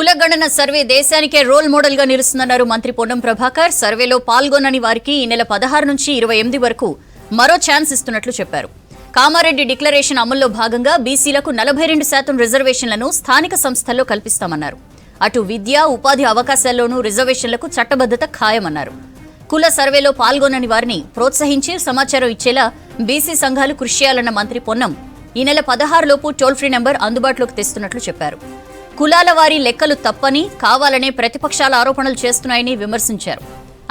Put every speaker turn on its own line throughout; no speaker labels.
కులగణన సర్వే దేశానికే role model గా నిలుస్తుందన్నారు మంత్రి పొన్నం ప్రభాకర్. సర్వేలో పాల్గొనని వారికి ఈ నెల 16 నుంచి 28 వరకు మరో ఛాన్స్ ఇస్తున్నట్లు చెప్పారు. కామారెడ్డి డిక్లరేషన్ అమల్లో భాగంగా బీసీలకు 42% రిజర్వేషన్లను స్థానిక సంస్థల్లో కల్పిస్తామన్నారు. అటు విద్య, ఉపాధి అవకాశాల్లోనూ రిజర్వేషన్లకు చట్టబద్ధత ఖాయమన్నారు. కుల సర్వేలో పాల్గొనని వారిని ప్రోత్సహించి సమాచారం ఇచ్చేలా బీసీ సంఘాలు కృషి చేయాలన్న మంత్రి పొన్నం ఈ నెల 16 లోపు టోల్ ఫ్రీ నెంబర్ అందుబాటులోకి తెస్తున్నట్లు చెప్పారు. కులాల వారి లెక్కలు తప్పని, కావాలనే ప్రతిపక్షాల ఆరోపణలు చేస్తున్నాయని విమర్శించారు.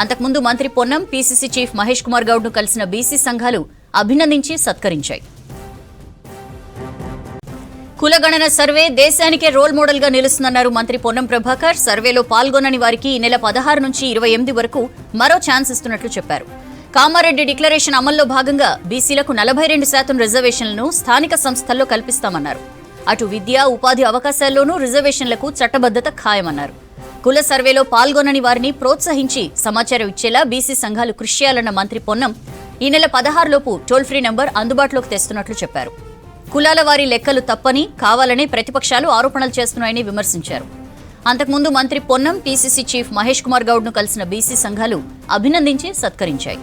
అంతకుముందు మంత్రి పొన్నం పీసీసీ చీఫ్ మహేష్ కుమార్ గౌడ్ ను కలిసిన బీసీ సంఘాలు అభినందించి సత్కరించాయి. కులగణన సర్వే దేశానికే రోల్ మోడల్ గా నిలుస్తుందన్నారు మంత్రి పొన్నం ప్రభాకర్. సర్వేలో పాల్గొనని వారికి ఈ నెల 16 నుంచి 28 వరకు మరో ఛాన్స్ ఇస్తున్నట్లు చెప్పారు. కామారెడ్డి డిక్లరేషన్ అమల్లో భాగంగా బీసీలకు 42% రిజర్వేషన్లను స్థానిక సంస్థల్లో కల్పిస్తామన్నారు. అటు విద్య, ఉపాధి అవకాశాల్లోనూ రిజర్వేషన్లకు చట్టబద్ధత ఖాయమన్నారు. కుల సర్వేలో పాల్గొనని వారిని ప్రోత్సహించి సమాచారం ఇచ్చేలా బీసీ సంఘాలు కృషి చేయాలన్న మంత్రి పొన్నం ఈ నెల 16 లోపు టోల్ ఫ్రీ నెంబర్ అందుబాటులోకి తెస్తున్నట్లు చెప్పారు. కులాల వారి లెక్కలు తప్పని, కావాలనే ప్రతిపక్షాలు ఆరోపణలు చేస్తున్నాయని విమర్శించారు. అంతకుముందు మంత్రి పొన్నం పీసీసీ చీఫ్ మహేష్ కుమార్ గౌడ్ ను కలిసిన బీసీ సంఘాలు అభినందించి సత్కరించాయి.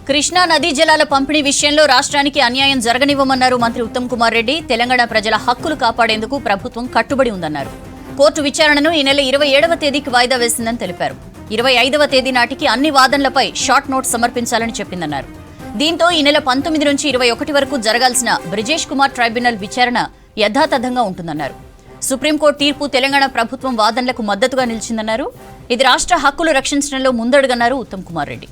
కృష్ణా నదీ జలాల పంపిణీ విషయంలో రాష్ట్రానికి అన్యాయం జరగనివ్వమన్నారు మంత్రి ఉత్తమ్ కుమార్ రెడ్డి. తెలంగాణ ప్రజల హక్కులు కాపాడేందుకు ప్రభుత్వం కట్టుబడి ఉందన్నారు. కోర్టు విచారణను ఈ నెల 27వ తేదీకి వాయిదా వేసిందని తెలిపారు. 25వ తేదీ నాటికి అన్ని వాదనలపై షార్ట్ నోట్ సమర్పించాలని చెప్పిందన్నారు. దీంతో ఈ నెల 19 నుంచి 21 వరకు జరగాల్సిన బ్రిజేష్ కుమార్ ట్రైబ్యునల్ విచారణ యథాతథంగా ఉంటుందన్నారు. సుప్రీంకోర్టు తీర్పు తెలంగాణ ప్రభుత్వం వాదనలకు మద్దతుగా నిలిచిందన్నారు. ఇది రాష్ట్ర హక్కులు రక్షించడంలో ముందడుగన్నారు ఉత్తమ్ కుమార్ రెడ్డి.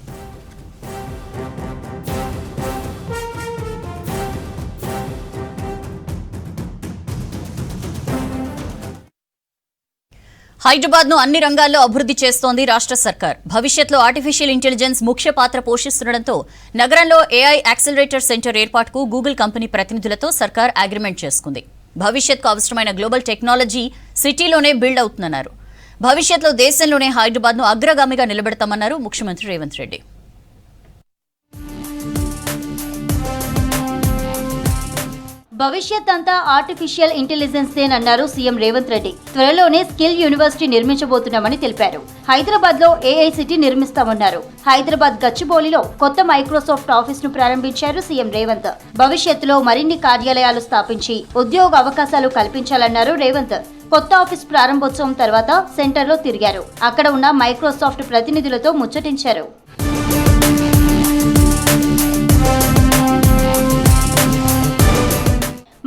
హైదరాబాద్ ను అన్ని రంగాల్లో అభివృద్ధి చేస్తోంది రాష్ట్ర సర్కార్. భవిష్యత్లో ఆర్టిఫిషియల్ ఇంటెలిజెన్స్ ముఖ్య పాత్ర పోషిస్తుండటంతో నగరంలో ఏఐ యాక్సిలరేటర్ సెంటర్ ఏర్పాటుకు గూగుల్ కంపెనీ ప్రతినిధులతో సర్కార్ అగ్రిమెంట్ చేసుకుంది. భవిష్యత్కు అవసరమైన గ్లోబల్ టెక్నాలజీ సిటీలోనే బిల్డ్ అవుతుందన్నారు. భవిష్యత్లో దేశంలోనే హైదరాబాద్ ను అగ్రగామిగా నిలబెడతామన్నారు ముఖ్యమంత్రి రేవంత్ రెడ్డి.
భవిష్యత్ అంతా ఆర్టిఫిషియల్ ఇంటెలిజెన్స్ దేనన్నారు సీఎం రేవంత్ రెడ్డి. త్వరలోనే స్కిల్ యూనివర్సిటీ నిర్మించబోతున్నామని తెలిపారు. హైదరాబాద్ లో ఏఐ సిటీ నిర్మిస్తామన్నారు. హైదరాబాద్ గచ్చిబౌలిలో కొత్త మైక్రోసాఫ్ట్ ఆఫీస్ ను ప్రారంభించారు సీఎం రేవంత్. భవిష్యత్తులో మరిన్ని కార్యాలయాలు స్థాపించి ఉద్యోగ అవకాశాలు కల్పించాలన్నారు రేవంత్. కొత్త ఆఫీస్ ప్రారంభోత్సవం తర్వాత సెంటర్లో తిరిగారు. అక్కడ ఉన్న మైక్రోసాఫ్ట్ ప్రతినిధులతో ముచ్చటించారు.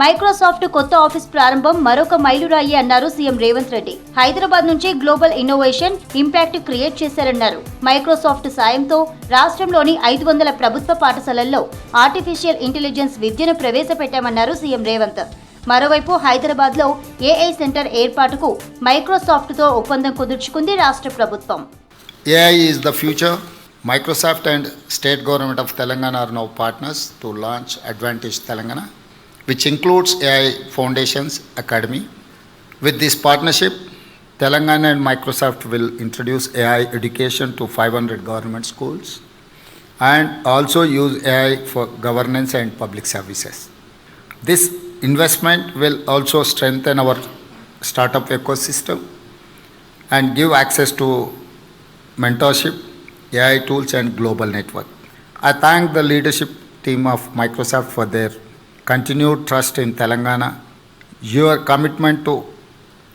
మైక్రోసాఫ్ట్ కొత్త ఆఫీస్ ప్రారంభం మరొక మైలురాయి అన్నారు సీఎం రేవంత్ రెడ్డి. హైదరాబాద్ నుంచి గ్లోబల్ ఇన్నోవేషన్ ఇంపాక్ట్ క్రియేట్ చేశారన్నారు. మైక్రోసాఫ్ట్ సాయంతో రాష్ట్రంలోని 500 ప్రభుత్వ పాఠశాలల్లో ఆర్టిఫిషియల్ ఇంటెలిజెన్స్ విద్యను ప్రవేశపెట్టామన్నారు సీఎం రేవంత్. మరోవైపు హైదరాబాద్ లో ఏఐ సెంటర్ ఏర్పాటుకు మైక్రోసాఫ్ట్ తో ఒప్పందం కుదుర్చుకుంది రాష్ట్ర ప్రభుత్వం.
AI is the future. Microsoft and state government of Telangana are now partners to launch Advantage Telangana, which includes AI Foundations Academy. With this partnership, Telangana and Microsoft will introduce AI education to 500 government schools and also use AI for governance and public services. This investment will also strengthen our startup ecosystem and give access to mentorship, AI tools and global network. I thank the leadership team of Microsoft for their continued trust in Telangana. Your commitment to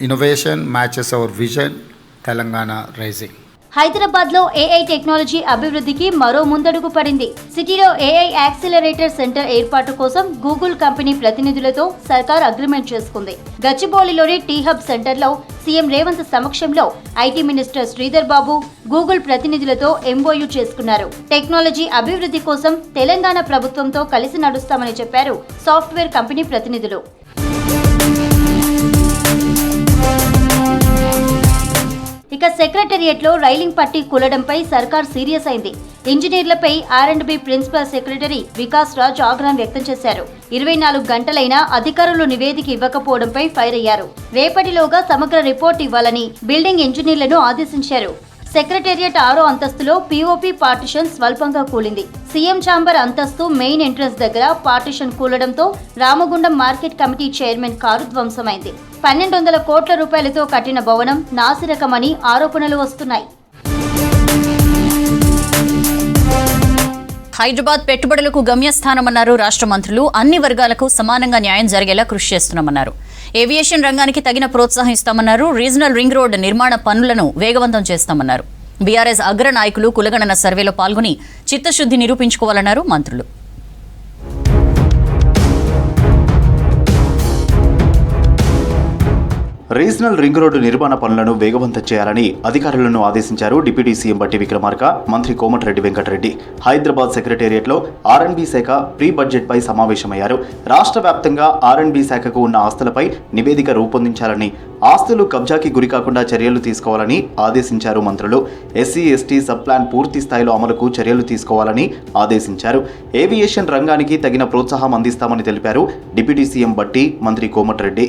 innovation matches our vision, Telangana Rising.
Hyderabad లో AI technology అభివృద్ధికి మరో ముందడుగు పడింది. సిటీలో AI accelerator centre ఏర్పాటు కోసం Google company ప్రతినిధులతో సర్కార్ అగ్రిమెంట్ చేసుకుంది. గచ్చిబౌలిలోని టీ హబ్ సెంటర్ లో సీఎం రేవంత్ సమక్షంలో IT minister Sridhar Babu Google ప్రతినిధులతో ఎంఓయూ చేసుకున్నారు. టెక్నాలజీ అభివృద్ధి కోసం తెలంగాణ ప్రభుత్వంతో కలిసి నడుస్తామని చెప్పారు సాఫ్ట్వేర్ కంపెనీ ప్రతినిధులు. ఇక సెక్రటేరియట్ లో రైలింగ్ పట్టి కూలడంపై సర్కార్ సీరియస్ అయింది. ఇంజనీర్లపై R&B principal secretary Vikas Raj ఆగ్రహం వ్యక్తం చేశారు. 24 గంటలైనా అధికారులు నివేదిక ఇవ్వకపోవడంపై ఫైర్ అయ్యారు. రేపటిలోగా సమగ్ర రిపోర్ట్ ఇవ్వాలని బిల్డింగ్ ఇంజనీర్లను ఆదేశించారు. సెక్రటేరియట్ 6వ అంతస్తులో పీఓపీ పార్టిషన్ స్వల్పంగా కూలింది. సీఎం ఛాంబర్ అంతస్తు మెయిన్ ఎంట్రన్స్ దగ్గర పార్టిషన్ కూలడంతో Ramagundam market committee chairman car ధ్వంసమైంది. 1200 కోట్ల రూపాయలతో కట్టిన భవనం నాసిరకమని ఆరోపణలు వస్తున్నాయి.
హైదరాబాద్ పెట్టుబడులకు గమ్యస్థానమన్నారు రాష్ట్ర మంత్రులు. అన్ని వర్గాలకు సమానంగా న్యాయం జరిగేలా కృషి చేస్తున్నామన్నారు. ఏవియేషన్ రంగానికి తగిన ప్రోత్సాహం ఇస్తామన్నారు. రీజనల్ రింగ్ రోడ్ నిర్మాణ పనులను వేగవంతం చేస్తామన్నారు. బీఆర్ఎస్ అగ్ర నాయకులు కులగణన సర్వేలో పాల్గొని చిత్తశుద్ధి నిరూపించుకోవాలన్నారు మంత్రులు.
రీజనల్ రింగ్ రోడ్డు నిర్మాణ పనులను వేగవంతం చేయాలని అధికారులను ఆదేశించారు డిప్యూటీ సీఎం బట్టి విక్రమార్క, మంత్రి కోమటిరెడ్డి వెంకటరెడ్డి. హైదరాబాద్ సెక్రటేరియట్లో ఆర్ఎండ్బీ శాఖ ప్రీ బడ్జెట్పై సమావేశమయ్యారు. రాష్ట్ర వ్యాప్తంగా ఆర్ఎండ్బీ శాఖకు ఉన్న ఆస్తులపై నివేదిక రూపొందించాలని, ఆస్తులు కబ్జాకి గురికాకుండా చర్యలు తీసుకోవాలని ఆదేశించారు మంత్రులు. ఎస్సీ ఎస్టీ సబ్ ప్లాన్ పూర్తి స్థాయిలో అమలుకు చర్యలు తీసుకోవాలని ఆదేశించారు. ఏవియేషన్ రంగానికి తగిన ప్రోత్సాహం అందిస్తామని తెలిపారు డిప్యూటీ సీఎం బట్టి, మంత్రి కోమటిరెడ్డి.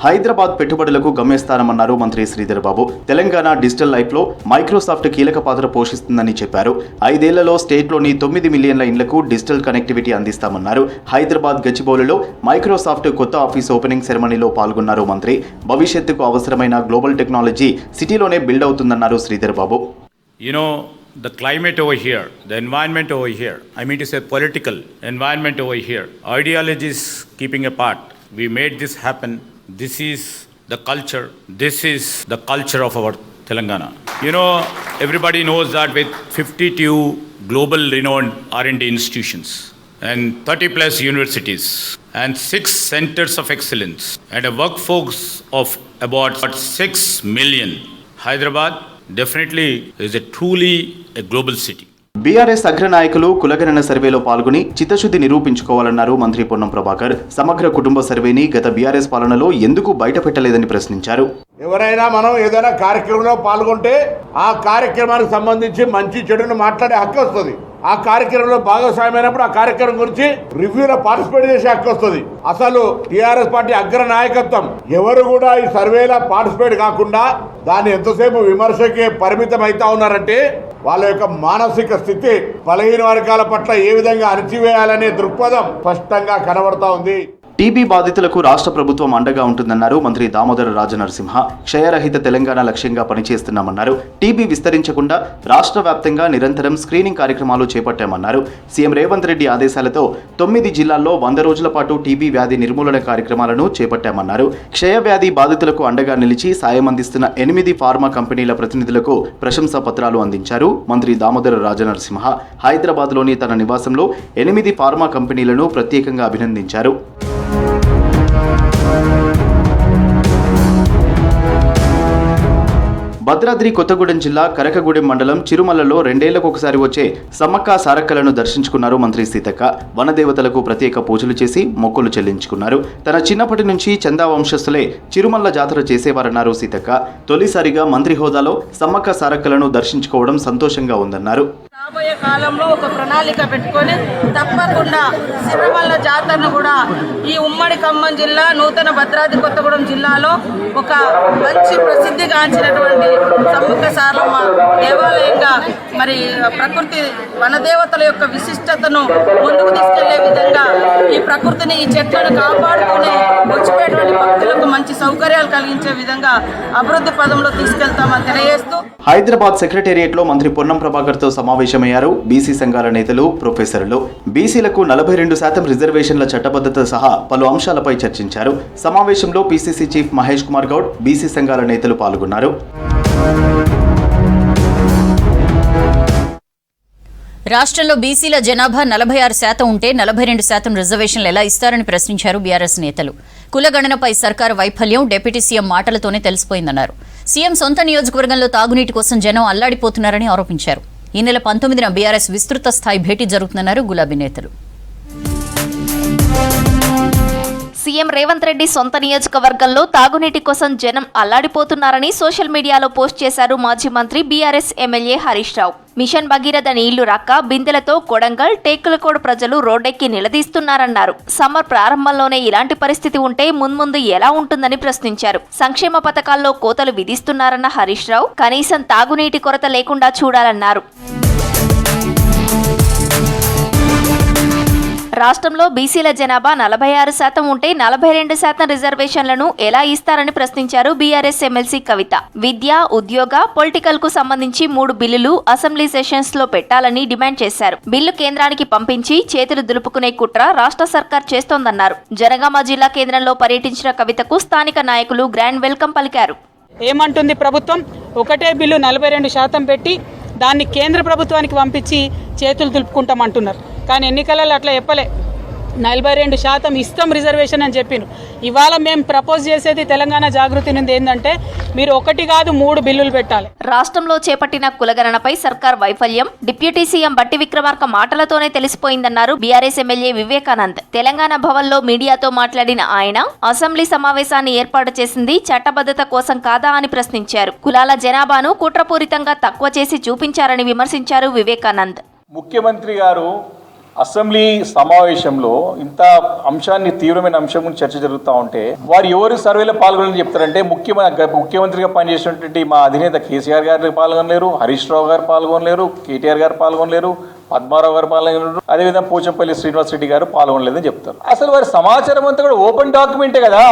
హైదరాబాద్ పెట్టుబడులకు గమ్యస్థానమన్నారు మంత్రి శ్రీధర్ బాబు. తెలంగాణ డిజిటల్ లైఫ్లో మైక్రోసాఫ్ట్ కీలక పాత్ర పోషిస్తుందని చెప్పారు. 5 ఏళ్లలో స్టేట్లోని 9 మిలియన్ల ఇండ్లకు డిజిటల్ కనెక్టివిటీ అందిస్తామన్నారు. హైదరాబాద్ గచ్చిబౌలిలో మైక్రోసాఫ్ట్ కొత్త ఆఫీస్ ఓపెనింగ్ సెరమనీలో పాల్గొన్నారు మంత్రి. భవిష్యత్తుకు అవసరమైన గ్లోబల్ టెక్నాలజీ సిటీలోనే బిల్డ్ అవుతుందన్నారు Sridhar Babu.
The climate over here, the environment over here, I mean to say political environment over here, ideologies keeping apart, we made this happen. This is the culture. This is the culture of our Telangana. Everybody knows that with 52 global renowned R&D institutions and 30 plus universities and 6 centers of excellence and a workforce of about 6 million, Hyderabad definitely is a truly a global city.
BRS అగ్ర నాయకులు కులగణన సర్వేలో పాల్గొని చిత్తశుద్ధి నిరూపించుకోవాలన్నారు మంత్రి పొన్నం ప్రభాకర్. సమగ్ర కుటుంబ సర్వేని గత బీఆర్ఎస్ పాలనలో ఎందుకు బయటపెట్టలేదని ప్రశ్నించారు.
ఎవరైనా మనం ఏదైనా కార్యక్రమంలో పాల్గొంటే ఆ కార్యక్రమానికి సంబంధించి మంచి చెడును మాట్లాడే హక్కు వస్తుంది. ఆ కార్యక్రమంలో భాగస్వామ్యమైనప్పుడు ఆ కార్యక్రమం గురించి రివ్యూలో పార్టిసిపేట్ చేసే హక్కు వస్తుంది. అసలు టీఆర్ఎస్ పార్టీ అగ్ర నాయకత్వం ఎవరు కూడా ఈ సర్వేలో పార్టిసిపేట్ కాకుండా దాన్ని ఎంతసేపు విమర్శకే పరిమితం అవుతా ఉన్నారంటే వాళ్ళ యొక్క మానసిక స్థితి బలహీన వర్గాల పట్ల ఏ విధంగా అణచివేయాలనే దృక్పథం స్పష్టంగా కనబడతా ఉంది.
టీబీ బాధితులకు రాష్ట్ర ప్రభుత్వం అండగా ఉంటుందన్నారు మంత్రి దామోదర రాజనరసింహ. క్షయరహిత తెలంగాణ లక్ష్యంగా పనిచేస్తున్నామన్నారు. టీబీ విస్తరించకుండా రాష్ట్ర వ్యాప్తంగా నిరంతరం స్క్రీనింగ్ కార్యక్రమాలు చేపట్టామన్నారు. సీఎం రేవంత్ రెడ్డి ఆదేశాలతో 9 జిల్లాల్లో 100 రోజుల పాటు టీబీ వ్యాధి నిర్మూలన కార్యక్రమాలను చేపట్టామన్నారు. క్షయ వ్యాధి బాధితులకు అండగా నిలిచి సాయం అందిస్తున్న 8 ఫార్మా కంపెనీల ప్రతినిధులకు ప్రశంసా పత్రాలు అందించారు మంత్రి దామోదర రాజనరసింహ. హైదరాబాద్లోని తన నివాసంలో 8 ఫార్మా కంపెనీలను ప్రత్యేకంగా అభినందించారు. భద్రాద్రి కొత్తగూడెం జిల్లా కరకగూడెం మండలం చిరుమలలో 2 ఏళ్లకొకసారి వచ్చే సమ్మక్క సారక్కలను దర్శించుకున్నారు మంత్రి సీతక్క. వనదేవతలకు ప్రత్యేక పూజలు చేసి మొక్కులు చెల్లించుకున్నారు. తన చిన్నప్పటి నుంచి చందా వంశస్థులే చిరుమల్ల జాతర చేసేవారన్నారు సీతక్క. తొలిసారిగా మంత్రి హోదాలో సమ్మక్క సారక్కలను దర్శించుకోవడం సంతోషంగా ఉందన్నారు.
రాబోయే కాలంలో ఒక ప్రణాళిక పెట్టుకొని తప్పకుండా సిరిమల్ల జాతరను కూడా ఈ ఉమ్మడి ఖమ్మం జిల్లా, నూతన భద్రాద్రి కొత్తగూడెం జిల్లాలో ఒక మంచి ప్రసిద్ధిగాంచినటువంటి సమ్మక్క సారమ్మ దేవాలయంగా మరి ప్రకృతి వనదేవతల యొక్క విశిష్టతను ముందుకు తీసుకెళ్లే విధంగా ఈ ప్రకృతిని, ఈ చెట్లను కాపాడుతూనే వచ్చిపోయేటువంటి భక్తులకు మంచి సౌకర్యాలు కలిగించే విధంగా అభివృద్ధి పదంలో తీసుకెళ్తామని తెలియజేస్తూ
హైదరాబాద్ సెక్రటేరియట్లో మంత్రి పొన్నం ప్రభాకర్తో సమావేశమయ్యారు బీసీ సంఘాల నేతలు, ప్రొఫెసర్లు. బీసీలకు 42% రిజర్వేషన్ల చట్టబద్ధత సహా పలు అంశాలపై చర్చించారు. సమావేశంలో PCC chief Mahesh Kumar Goud, BC సంఘాల నేతలు పాల్గొన్నారు.
రాష్ట్రంలో బీసీల జనాభా 46% ఉంటే 42% రిజర్వేషన్లు ఎలా ఇస్తారని ప్రశ్నించారు బీఆర్ఎస్ నేతలు. కులగణనపై సర్కారు వైఫల్యం డిప్యూటీ సీఎం మాటలతోనే తెలిసిపోయిందన్నారు. సీఎం సొంత నియోజకవర్గంలో తాగునీటి కోసం జనం అల్లాడిపోతున్నారని ఆరోపించారు. ఈ నెల 19న బీఆర్ఎస్ విస్తృత స్థాయి భేటీ జరుగుతుందన్నారు గులాబీ నేతలు.
సీఎం రేవంత్ రెడ్డి సొంత నియోజకవర్గంలో తాగునీటి కోసం జనం అల్లాడిపోతున్నారని సోషల్ మీడియాలో పోస్ట్ చేశారు మాజీ మంత్రి BRS MLA Harish Rao. Machine Bhagiratha నీళ్లు రాక బిందెలతో కొడంగల్ టేకులకోడు ప్రజలు రోడ్డెక్కి నిలదీస్తున్నారన్నారు. సమ్మర్ ప్రారంభంలోనే ఇలాంటి పరిస్థితి ఉంటే మున్ముందు ఎలా ఉంటుందని ప్రశ్నించారు. సంక్షేమ పథకాల్లో కోతలు విధిస్తున్నారన్న హరీష్ రావు కనీసం తాగునీటి కొరత లేకుండా చూడాలన్నారు. రాష్ట్రంలో బీసీల జనాభా 46% ఉంటే 42% రిజర్వేషన్లను ఎలా ఇస్తారని ప్రశ్నించారు బీఆర్ఎస్ ఎమ్మెల్సీ కవిత. విద్య, ఉద్యోగ, పొలిటికల్ కు సంబంధించి 3 బిల్లులు అసెంబ్లీ సెషన్స్ లో పెట్టాలని డిమాండ్ చేశారు. బిల్లు కేంద్రానికి పంపించి చేతులు దులుపుకునే కుట్ర రాష్ట్ర సర్కార్ చేస్తోందన్నారు. జనగామ జిల్లా కేంద్రంలో పర్యటించిన కవితకు స్థానిక నాయకులు గ్రాండ్ వెల్కమ్ పలికారు.
ఏమంటుంది ప్రభుత్వం? ఒకటే బిల్లు 42% పెట్టి దాన్ని కేంద్ర ప్రభుత్వానికి పంపించి చేతులు దులుపుకుంటామంటున్నారు. కానీ ఎన్నికలలో అట్లా చెప్పలే. 42% ఇస్తాం రిజర్వేషన్ అని చెప్పిను. ఇవాళ మేము ప్రపోజ్ చేసేది తెలంగాణ జాగృతి నుండి ఏంటంటే మీరు 1 కాదు 3 బిల్లులు పెట్టాలి.
రాష్ట్రంలో చేపట్టిన కులగణనపై సర్కార్ వైఫల్యం డిప్యూటీ సీఎం బట్టి విక్రమార్క మాటలతోనే తెలిసిపోయిందన్నారు బీఆర్ఎస్ ఎమ్మెల్యే వివేకానంద్. తెలంగాణ భవన్లో మీడియాతో మాట్లాడిన ఆయన అసెంబ్లీ సమావేశాన్ని ఏర్పాటు చేసింది చట్టబద్ధత కోసం కాదా అని ప్రశ్నించారు. కులాల జనాభాను కుట్రపూరితంగా తక్కువ చేసి చూపించారని విమర్శించారు వివేకానంద్.
ముఖ్యమంత్రి గారు అసెంబ్లీ సమావేశంలో ఇంత అంశాన్ని తీవ్రమైన అంశం గురించి చర్చ జరుగుతూ ఉంటే వారు ఎవరు సర్వేలో పాల్గొనని చెప్తారంటే ముఖ్యమంత్రిగా పనిచేసినటువంటి మా అధినేత కేసీఆర్ గారు పాల్గొనలేరు, హరీష్ రావు గారు పాల్గొనలేరు, కేటీఆర్ గారు పాల్గొనలేరు, పద్మారావు గారు పాల్గొనలేరు, అదేవిధంగా పోచంపల్లి శ్రీనివాస్ రెడ్డి గారు పాల్గొనలేదని చెప్తారు. అసలు వారి సమాచారం అంతా కూడా ఓపెన్ డాక్యుమెంటే కదా.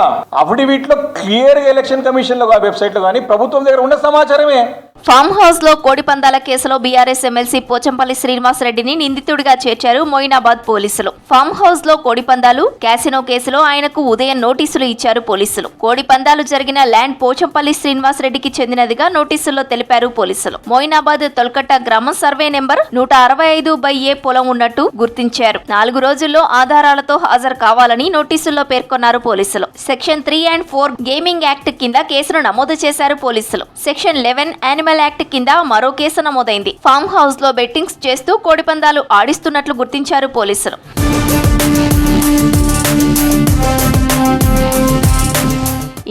అఫిడవిట్ లో క్లియర్ గా ఎలక్షన్ కమిషన్ లో వెబ్సైట్ లో కానీ ప్రభుత్వం దగ్గర ఉన్న సమాచారమే.
ఫామ్ హౌస్ లో కోడి పందాల కేసులో బీఆర్ఎస్ ఎమ్మెల్సీ పోచంపల్లి శ్రీనివాస్ రెడ్డిని నిందితుడిగా చేర్చారు మొయినాబాద్ పోలీసులు. ఫామ్ హౌస్ లో కోడి పందాలు, క్యాసినో కేసులో ఆయనకు ఉదయం నోటీసులు ఇచ్చారు పోలీసులు. కోడి పందాలు జరిగిన ల్యాండ్ పోచంపల్లి శ్రీనివాస్ రెడ్డికి చెందినదిగా నోటీసుల్లో తెలిపారు పోలీసులు. మొయినాబాద్ తొల్కట్ట గ్రామం సర్వే నెంబర్ 165/A పొలం ఉన్నట్టు గుర్తించారు. 4 రోజుల్లో ఆధారాలతో హాజరు కావాలని నోటీసుల్లో పేర్కొన్నారు పోలీసులు. సెక్షన్ 3 and 4 గేమింగ్ యాక్ట్ కింద కేసును నమోదు చేశారు పోలీసులు. సెక్షన్ 11 యానిమల్ యాక్ట్ కింద మరో కేసు నమోదైంది. ఫామ్ హౌస్ లో బెట్టింగ్స్ చేస్తూ కోడి పందాలు ఆడిస్తున్నట్లు గుర్తించారు పోలీసులు.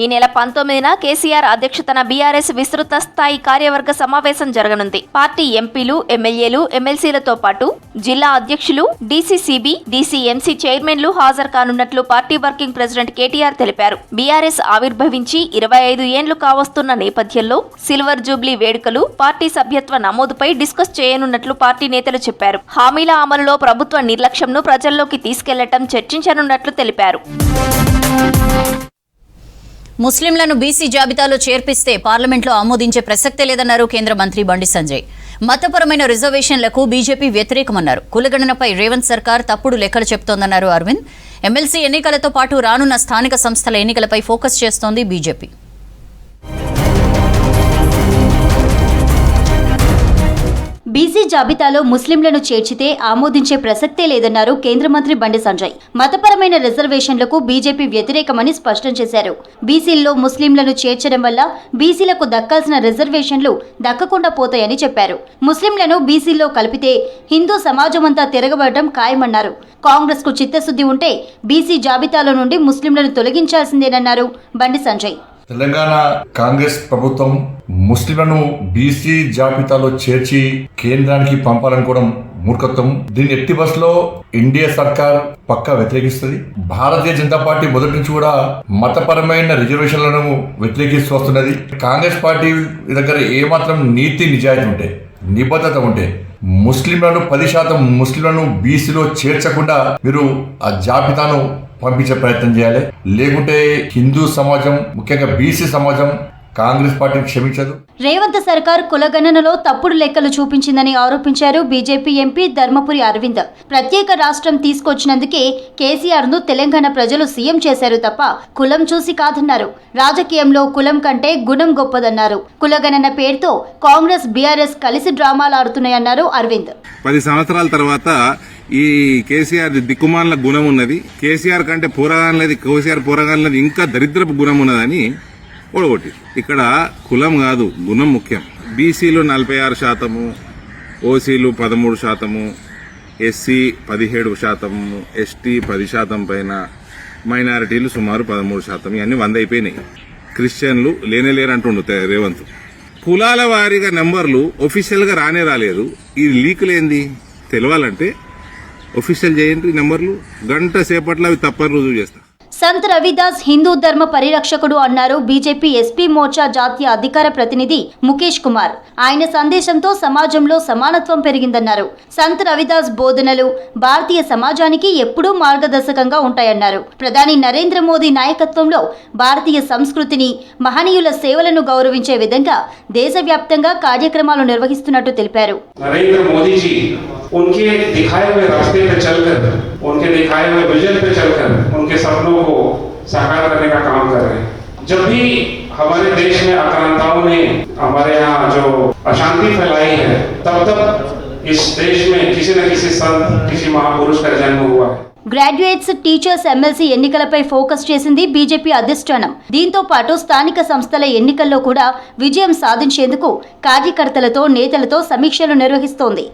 ఈ నెల 19న కేసీఆర్ అధ్యక్షతన బీఆర్ఎస్ విస్తృత స్థాయి కార్యవర్గ సమావేశం జరగనుంది. పార్టీ ఎంపీలు, ఎమ్మెల్యేలు, ఎమ్మెల్సీలతో పాటు జిల్లా అధ్యక్షులు, డీసీసీబీ, డీసీఎంసీ చైర్మన్లు హాజరు కానున్నట్లు పార్టీ వర్కింగ్ ప్రెసిడెంట్ కేటీఆర్ తెలిపారు. బీఆర్ఎస్ ఆవిర్భవించి 25 ఏండ్లు కావస్తున్న నేపథ్యంలో సిల్వర్ జూబ్లీ వేడుకలు, పార్టీ సభ్యత్వ నమోదుపై డిస్కస్ చేయనున్నట్లు పార్టీ నేతలు చెప్పారు. హామీల అమలులో ప్రభుత్వ నిర్లక్ష్యంను ప్రజల్లోకి తీసుకెళ్లటం చర్చించనున్నట్లు తెలిపారు.
ముస్లింలను బీసీ జాబితాలో చేర్పిస్తే పార్లమెంట్లో ఆమోదించే ప్రసక్తే లేదన్నారు కేంద్ర మంత్రి బండి సంజయ్. మతపరమైన రిజర్వేషన్లకు బీజేపీ వ్యతిరేకమన్నారు. కులగణనపై రేవంత్ సర్కార్ తప్పుడు లెక్కలు చెప్తోందన్నారు అరవింద్. ఎమ్మెల్సీ ఎన్నికలతో పాటు రానున్న స్థానిక సంస్థల ఎన్నికలపై ఫోకస్ చేస్తోంది బీజేపీ.
బీసీ జాబితాలో ముస్లింలను చేర్చితే ఆమోదించే ప్రసక్తే లేదన్నారు కేంద్ర మంత్రి బండి సంజయ్. మతపరమైన రిజర్వేషన్లకు బీజేపీ వ్యతిరేకమని స్పష్టం చేశారు. బీసీల్లో ముస్లింలను చేర్చడం వల్ల బీసీలకు దక్కాల్సిన రిజర్వేషన్లు దక్కకుండా పోతాయని చెప్పారు. ముస్లింలను బీసీల్లో కలిపితే హిందూ సమాజమంతా తిరగబడటం ఖాయమన్నారు. కాంగ్రెస్ కు చిత్తశుద్ధి ఉంటే బీసీ జాబితాలో నుండి ముస్లింలను తొలగించాల్సిందేనన్నారు బండి సంజయ్.
తెలంగాణ కాంగ్రెస్ ప్రభుత్వం ముస్లింలను బీసీ జాబితాలో చేర్చి కేంద్రానికి పంపాలనుకోవడం మూర్ఖత్వం. దీన్ని ఎట్టి బస్సులో ఎన్డీఏ సర్కార్ పక్కా వ్యతిరేకిస్తుంది. భారతీయ జనతా పార్టీ మొదటి నుంచి కూడా మతపరమైన రిజర్వేషన్లను వ్యతిరేకిస్తూ వస్తున్నది. కాంగ్రెస్ పార్టీ దగ్గర ఏమాత్రం నీతి నిజాయితీ ఉంటే, నిబద్ధత ఉంటే ముస్లింలను 10% ముస్లింలను బీసీలో చేర్చకుండా మీరు ఆ జాబితాను పంపించే ప్రయత్నం చేయాలి. లేకుంటే హిందూ సమాజం, ముఖ్యంగా బీసీ సమాజం కాంగ్రెస్ పార్టీని క్షమించదు.
రేవంత్ సర్కార్ కులగణనలో తప్పుడు లెక్కలు చూపించిందని ఆరోపించారు బీజేపీ ఎంపీ ధర్మపురి అరవింద్. ప్రత్యేక రాష్ట్రం తీసుకొచ్చినందుకే కేసీఆర్ ను తెలంగాణ ప్రజలు సీఎం చేశారు తప్ప కులం చూసి కాదన్నారు. రాజకీయంలో కులం కంటే గుణం గొప్పదన్నారు. కులగణన పేరుతో కాంగ్రెస్, బీఆర్ఎస్ కలిసి డ్రామాలు ఆడుతున్నాయన్నారు అరవింద్.
10 సంవత్సరాల తర్వాత ఈ కేసీఆర్ దిక్కుమాల గుణం ఉన్నది, కేసీఆర్ కంటే పోరగానలేదు, కేసీఆర్ పోరగానలేదు ఇంకా దరిద్రపు గుణం ఉన్నదని ఓడగొట్టి. ఇక్కడ కులం కాదు, గుణం ముఖ్యం. బీసీలు 46%, ఓసీలు 13%, ఎస్సీ 17%, ఎస్టీ 10% పైన, మైనారిటీలు సుమారు 13%. ఇవన్నీ 100 అయిపోయినాయి. క్రిస్టియన్లు లేనేలేరు అంటుండు రేవంత్. కులాల వారీగా నెంబర్లు ఒఫీషియల్గా రాలేదు. ఈ లీకులు ఏంది తెలవాలంటే ఒఫీషియల్ చేయండి నెంబర్లు, గంట సేపట్లో అవి తప్పని రుజువు చేస్తా.
సంత్ రవిదాస్ హిందూ ధర్మ పరిరక్షకుడు అన్నారు బీజేపీ ఎస్పీ మోర్చా జాతీయ అధికార ప్రతినిధి ముఖేష్ కుమార్. ఆయన సందేశంతో సమాజంలో సమానత్వం పెరిగిందన్నారు. సంత్ రవిదాస్ బోధనలు భారతీయ సమాజానికి ఎప్పుడూ మార్గదర్శకంగా ఉంటాయన్నారు. ప్రధాని నరేంద్ర మోదీ నాయకత్వంలో భారతీయ సంస్కృతిని, మహనీయుల సేవలను గౌరవించే విధంగా దేశవ్యాప్తంగా కార్యక్రమాలు నిర్వహిస్తున్నట్టు తెలిపారు.
नरेंद्र मोदी जी उनके दिखाए हुए रास्ते पे चलकर, उनके दिखाए हुए विजन पे चलकर उनके सपनों को साकार करने का काम कर रहे हैं. जब भी हमारे देश में आक्रांताओं ने हमारे यहाँ जो अशांति फैलाई है, तब इस देश में किसी न किसी संत, किसी महापुरुष का जन्म हुआ है.
గ్రాడ్యుయేట్స్, టీచర్స్ ఎమ్మెల్సీ ఎన్నికలపై ఫోకస్ చేసింది బీజేపీ అధిష్టానం. దీంతో పాటు స్థానిక సంస్థల ఎన్నికల్లో కూడా విజయం సాధించేందుకు కార్యకర్తలతో, నేతలతో సమీక్షలు నిర్వహిస్తోంది.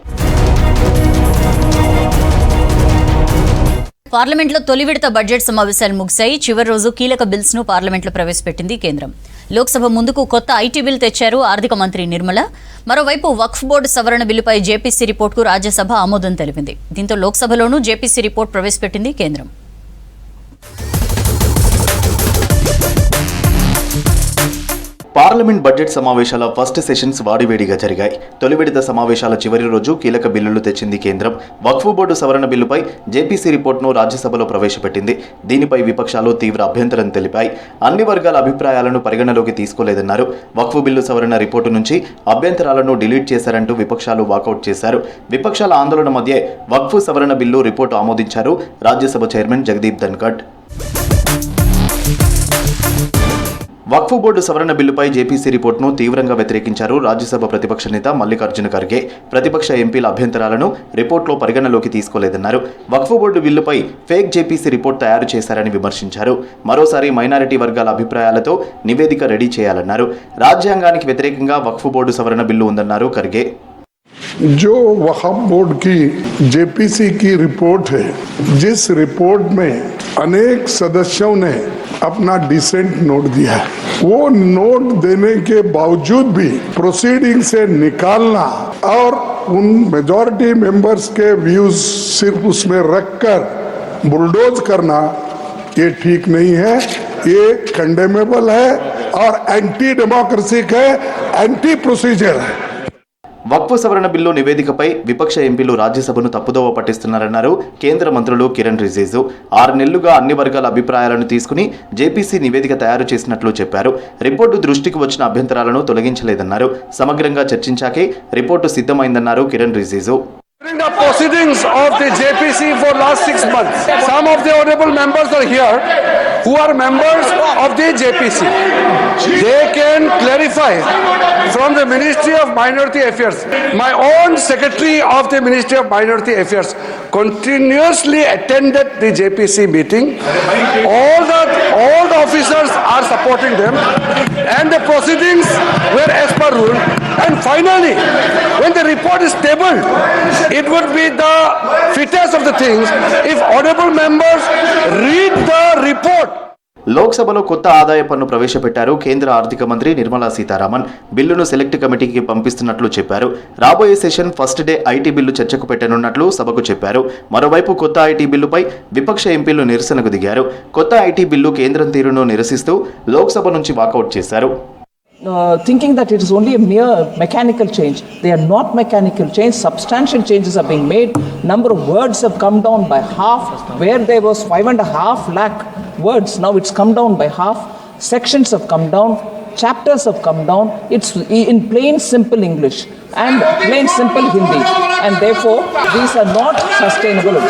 పార్లమెంట్లో తొలి విడత బడ్జెట్ సమావేశాలు ముగిశాయి. చివరి రోజు కీలక బిల్స్ ను పార్లమెంట్లో ప్రవేశపెట్టింది కేంద్రం. లోక్సభ ముందుకు కొత్త ఐటీ బిల్ తెచ్చారు ఆర్థిక మంత్రి నిర్మల. మరోవైపు వక్ఫ్ బోర్డు సవరణ బిల్లుపై జేపీసీ రిపోర్టుకు రాజ్యసభ ఆమోదం తెలిపింది. దీంతో లోక్సభలోనూ జేపీసీ రిపోర్ట్ ప్రవేశపెట్టింది కేంద్రం.
పార్లమెంట్ బడ్జెట్ సమావేశాల ఫస్ట్ సెషన్స్ వాడివేడిగా జరిగాయి. తొలి విడత సమావేశాల చివరి రోజు కీలక బిల్లులు తెచ్చింది కేంద్రం. వక్ఫ్ బోర్డు సవరణ బిల్లుపై జేపీసీ రిపోర్టును రాజ్యసభలో ప్రవేశపెట్టింది. దీనిపై విపక్షాలు తీవ్ర అభ్యంతరం తెలిపాయి. అన్ని వర్గాల అభిప్రాయాలను పరిగణలోకి తీసుకోలేదన్నారు. వక్ఫ్ బిల్లు సవరణ రిపోర్టు నుంచి అభ్యంతరాలను డిలీట్ చేశారంటూ విపక్షాలు వాకౌట్ చేశారు. విపక్షాల ఆందోళన మధ్య వక్ఫ్ సవరణ బిల్లు రిపోర్టు ఆమోదించారు రాజ్యసభ చైర్మన్ జగదీప్ ధన్కడ్. వక్ఫ్ బోర్డు సవరణ బిల్లుపై జేపీసీ రిపోర్టును తీవ్రంగా వ్యతిరేకించారు రాజ్యసభ ప్రతిపక్ష నేత మల్లికార్జున ఖర్గే. ప్రతిపక్ష ఎంపీల అభ్యంతరాలను రిపోర్టులో పరిగణలోకి తీసుకోలేదన్నారు. వక్ఫ్ బోర్డు బిల్లుపై ఫేక్ జేపీసీ రిపోర్ట్ తయారు చేశారని విమర్శించారు. మరోసారి మైనారిటీ వర్గాల అభిప్రాయాలతో నివేదిక రెడీ చేయాలన్నారు. రాజ్యాంగానికి వ్యతిరేకంగా వక్ఫ్ బోర్డు సవరణ బిల్లు ఉందన్నారు ఖర్గే.
जो वक्फ बोर्ड की जेपीसी की रिपोर्ट है, जिस रिपोर्ट में अनेक सदस्यों ने अपना डिसेंट नोट दिया है, वो नोट देने के बावजूद भी प्रोसीडिंग से निकालना और उन मेजॉरिटी मेंबर्स के व्यूज सिर्फ उसमें रखकर बुलडोज करना ये ठीक नहीं है. ये कंडेमेबल है और एंटी डेमोक्रेसिक है, एंटी प्रोसीजर है.
వక్ఫ్ సవరణ బిల్లు నివేదికపై విపక్ష ఎంపీలు రాజ్యసభను తప్పుదోవ పట్టిస్తున్నారన్నారు కేంద్ర మంత్రులు కిరణ్ రిజిజు. 6 నెలలుగా అన్ని వర్గాల అభిప్రాయాలను తీసుకుని జేపీసీ నివేదిక తయారు చేసినట్లు చెప్పారు. రిపోర్టు దృష్టికి వచ్చిన అభ్యంతరాలను తొలగించలేదన్నారు. సమగ్రంగా చర్చించాకే రిపోర్టు సిద్ధమైందన్నారు Kiren Rijiju.
During the proceedings of the JPC for last 6 months, some of the honorable members are here who are members of the JPC. They can clarify from the Ministry of Minority Affairs. My own Secretary of the Ministry of Minority Affairs continuously attended the JPC meeting. All the officers are supporting them, and the proceedings were as per rule. And finally, when the report is tabled, it would be the fittest of the things if honorable members read the report.
లోక్సభలో కొత్త ఆదాయ పన్ను ప్రవేశపెట్టారు కేంద్ర ఆర్థిక మంత్రి నిర్మలా సీతారామన్. బిల్లును select కమిటీకి పంపిస్తున్నట్లు చెప్పారు. రాబోయే session first day IT bill చర్చకు పెట్టనున్నట్లు సభకు చెప్పారు. మరోవైపు కొత్త ఐటీ బిల్లుపై విపక్ష ఎంపీలు నిరసనకు దిగారు. కొత్త ఐటీ బిల్లు కేంద్రం తీరును నిరసిస్తూ లోక్సభ నుంచి వాకౌట్ చేశారు.
Thinking that it is only a mere mechanical change. They are not mechanical change. Substantial changes are being made. Number of words have come down by half. Where there was 5.5 lakh words, now it's come down by half. Sections have come down. Chapters have come down. It's in plain simple English and plain simple Hindi. And therefore, these are not sustainable.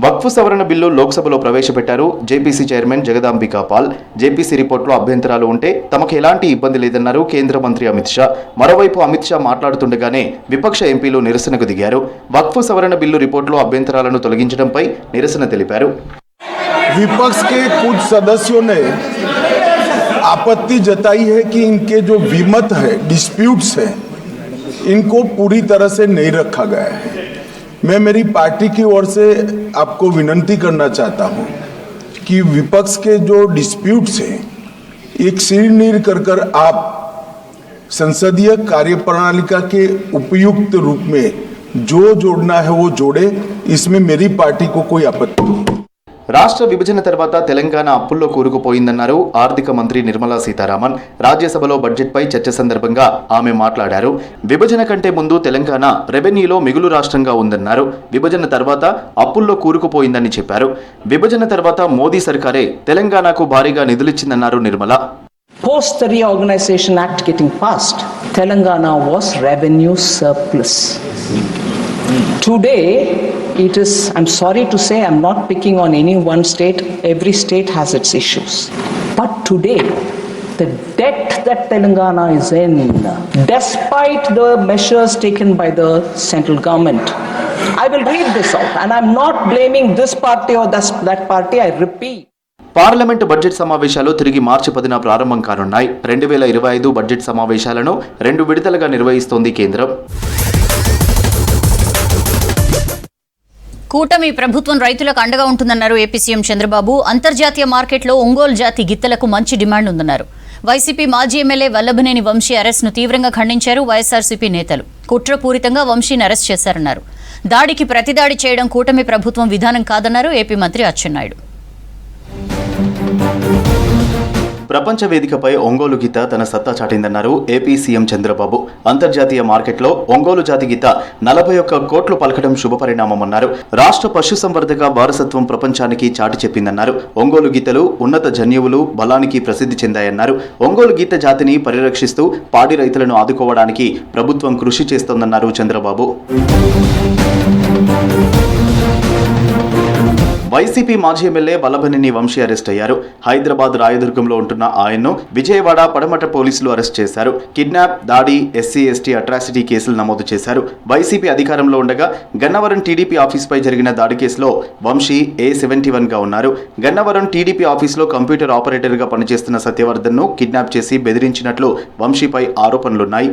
వక్ఫ్ సవరణ bill లోక్సభలో ప్రవేశపెట్టారు JPC chairman Jagdambika Pal. JPC రిపోర్టులో అభ్యంతరాలు ఉంటే తమకు ఎలాంటి ఇబ్బంది లేదన్నారు కేంద్ర మంత్రి అమిత్ షా. మరోవైపు అమిత్ షా మాట్లాడుతుండగానే విపక్ష ఎంపీలు నిరసనకు దిగారు. వక్ఫ్ సవరణ బిల్లు రిపోర్టులో అభ్యంతరాలను తొలగించడంపై నిరసన తెలిపారు.
विपक्ष के कुछ सदस्यों ने आपत्ति जताई है कि इनके जो विमत है, डिस्प्यूट्स है, इनको पूरी तरह से नहीं रखा गया है. मैं मेरी पार्टी की ओर से आपको विनती करना चाहता हूं कि विपक्ष के जो डिस्प्यूट्स हैं एक सिर नीर कर आप संसदीय कार्यप्रणालिका के उपयुक्त रूप में जो जोड़ना है वो जोड़े, इसमें मेरी पार्टी को कोई आपत्ति नहीं।
రాష్ట్ర విభజన తర్వాత తెలంగాణ అప్పుల్లో కూరుకుపోయిందన్నారు ఆర్థిక మంత్రి నిర్మలా సీతారామన్. రాజ్యసభలో బడ్జెట్పై చర్చ సందర్భంగా ఆమె మాట్లాడారు. విభజన కంటే ముందు తెలంగాణ రెవెన్యూలో మిగులు రాష్ట్రంగా ఉందన్నారు. విభజన తర్వాత అప్పుల్లో కూరుకుపోయిందని చెప్పారు. విభజన తర్వాత మోదీ సర్కారే తెలంగాణకు భారీగా నిధులిచ్చిందన్నారు Nirmala.
Post the Reorganization Act getting passed, Telangana was revenue surplus. Today, it is, I'm sorry to say, I'm not picking on any one state. Every state has its issues. But today, the debt that Telangana is in, despite the measures taken by the central government, I will read this out, and I'm not blaming this party or that party, I repeat.
Parliament budget సమావేశాలు తిరిగి మార్చి 10న ప్రారంభం కానున్నాయి. 2025 budget సమావేశాలను 2 విడతలుగా నిర్వహిస్తోంది కేంద్రం.
కూటమి ప్రభుత్వం రైతులకు అండగా ఉంటుందన్నారు ఏపీ సీఎం చంద్రబాబు. అంతర్జాతీయ మార్కెట్లో ఒంగోలు జాతి గిత్తలకు మంచి డిమాండ్ ఉందన్నారు. వైసీపీ మాజీ ఎమ్మెల్యే వల్లభనేని వంశీ అరెస్ట్ను తీవ్రంగా ఖండించారు వైఎస్ఆర్సీపీ నేతలు. కుట్రపూరితంగా వంశీని అరెస్ట్ చేశారన్నారు. దాడికి ప్రతిదాడి చేయడం కూటమి ప్రభుత్వం విధానం కాదన్నారు ఏపీ మంత్రి అచ్చెన్నాయుడు.
ప్రపంచ వేదికపై ఒంగోలు గీత తన సత్తా చాటిందన్నారు ఏపీ సీఎం చంద్రబాబు. అంతర్జాతీయ మార్కెట్లో ఒంగోలు జాతి గీత 41 కోట్లు పలకడం శుభపరిణామమన్నారు. రాష్ట్ర పశుసంవర్ధక వారసత్వం ప్రపంచానికి చాటి చెప్పిందన్నారు. ఒంగోలు గీతలు ఉన్నత జన్యువులు బలానికి ప్రసిద్ధి చెందాయన్నారు. ఒంగోలు గీత జాతిని పరిరక్షిస్తూ పాడి రైతులను ఆదుకోవడానికి ప్రభుత్వం కృషి చేస్తోందన్నారు చంద్రబాబు. వైసీపీ మాజీ ఎమ్మెల్యే వల్లభనేని వంశీ అరెస్ట్ అయ్యారు. హైదరాబాద్ రాయదుర్గంలో ఉంటున్న ఆయన్ను విజయవాడ పడమట పోలీసులు అరెస్ట్ చేశారు. కిడ్నాప్, దాడి, ఎస్సీ/ఎస్టీ అట్రాసిటీ కేసులు నమోదు చేశారు. వైసీపీ అధికారంలో ఉండగా గన్నవరం టీడీపీ ఆఫీస్పై జరిగిన దాడి కేసులో వంశీ A71గా ఉన్నారు. గన్నవరం టీడీపీ ఆఫీసులో కంప్యూటర్ ఆపరేటర్గా పనిచేస్తున్న సత్యవర్ధన్ను కిడ్నాప్ చేసి బెదిరించినట్లు వంశీపై ఆరోపణలున్నాయి.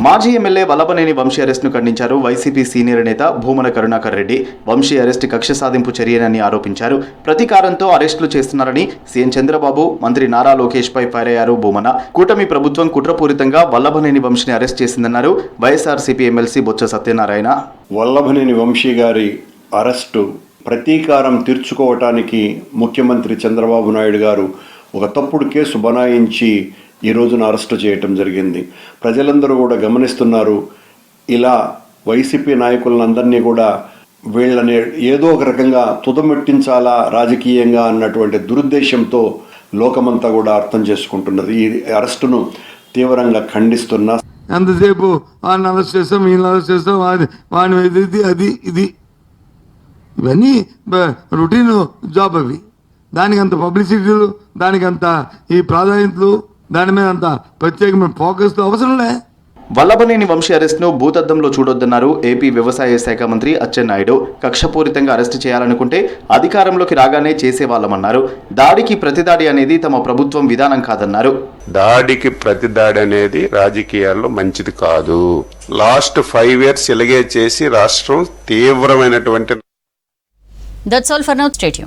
మాజీ ఎమ్మెల్యే వల్లభనేని వంశీ అరెస్ట్ను ఖండించారు వైసీపీ సీనియర్ నేత భూమన కరుణాకర్ రెడ్డి. వంశీ అరెస్ట్ కక్ష సాధింపు చర్యనని ఆరోపించారు. ప్రతీకారంతో అరెస్టులు చేస్తున్నారని సీఎం చంద్రబాబు, మంత్రి నారా లోకేష్ పై ఫైర్ అయ్యారు భూమన. కూటమి ప్రభుత్వం కుట్రపూరితంగా వల్లభనేని వంశీని అరెస్ట్ చేసిందన్నారు వైఎస్ఆర్సీపీ ఎమ్మెల్సీ బొత్స సత్యనారాయణ.
వల్లభనేని వంశీ గారి అరెస్టు ప్రతీకారం తీర్చుకోవటానికి ముఖ్యమంత్రి చంద్రబాబు నాయుడు గారు ఒక తప్పుడు కేసు బనాయించి ఈ రోజున అరెస్టు చేయటం జరిగింది. ప్రజలందరూ కూడా గమనిస్తున్నారు. ఇలా వైసీపీ నాయకులందరినీ కూడా వీళ్ళని ఏదో ఒక రకంగా తుదమెట్టించాలా రాజకీయంగా అన్నటువంటి దురుద్దేశంతో లోకమంతా కూడా అర్థం చేసుకుంటున్నది. ఈ అరెస్టును తీవ్రంగా ఖండిస్తున్నా.
ఎంతసేపు వాడిని అరెస్ట్ చేస్తాం, వీళ్ళని అరెస్ట్ చేస్తాం, వాడిని ఇది ఇవన్నీ రొటీన్ జాబ్. అవి దానికి అంత పబ్లిసిటీలు, దానికి అంత ఈ ప్రాధాన్యతలు, దాని మీద అంత ప్రత్యేకమైన ఫోకస్ అవసరంలే.
వల్లభనేని వంశీ అరెస్ట్ను భూతద్దంలో చూడొద్దన్నారు ఏపీ వ్యవసాయ శాఖ మంత్రి అచ్చెన్నాయుడు. కక్షపూరితంగా అరెస్టు చేయాలనుకుంటే అధికారంలోకి రాగానే చేసేవాళ్ళమన్నారు. దాడికి ప్రతిదాడి అనేది తమ ప్రభుత్వం విధానం కాదన్నారు.
దాడికి ప్రతిదాడి అనేది రాజకీయాల్లో మంచిది కాదు. లాస్ట్ 5 years ఇలాగే చేసి రాష్ట్రం తీవ్రమైనటువంటి
That's all for now. Stay tuned.